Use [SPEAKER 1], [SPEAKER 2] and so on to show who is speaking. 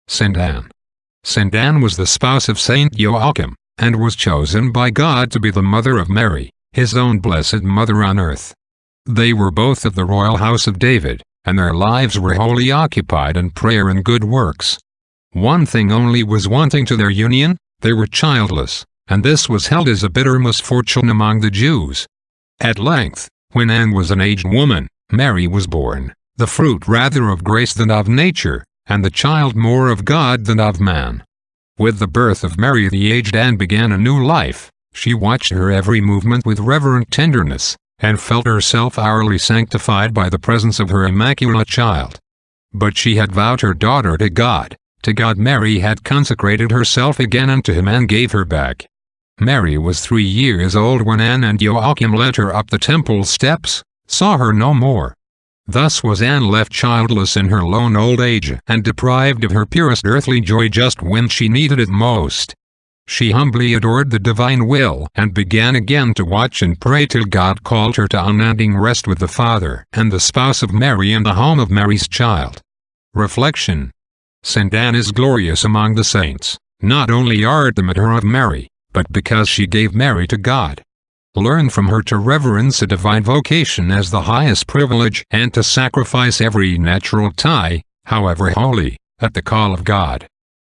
[SPEAKER 1] Saint Anne. Saint Anne was the spouse of Saint Joachim, and was chosen by God to be the mother of Mary, his own blessed mother on earth. They were both of the royal house of David, and their lives were wholly occupied in prayer and good works. One thing only was wanting to their union: they were childless, and this was held as a bitter misfortune among the Jews. At length, when Anne was an aged woman, Mary was born, the fruit rather of grace than of nature, and the child more of God than of man. With the birth of Mary the aged Anne began a new life. She watched her every movement with reverent tenderness, and felt herself hourly sanctified by the presence of her immaculate child. But she had vowed her daughter to God. To God Mary had consecrated herself again, and to him Anne gave her back. Mary was 3 years old when Anne and Joachim led her up the temple steps, saw her no more. Thus was Anne left childless in her lone old age, and deprived of her purest earthly joy just when she needed it most. She humbly adored the divine will, and began again to watch and pray till God called her to unending rest with the Father and the spouse of Mary and the home of Mary's child. Reflection. Saint Anne is glorious among the saints, not only art the mother of Mary, but because she gave Mary to God. Learn from her to reverence a divine vocation as the highest privilege, and to sacrifice every natural tie, however holy, at the call of God.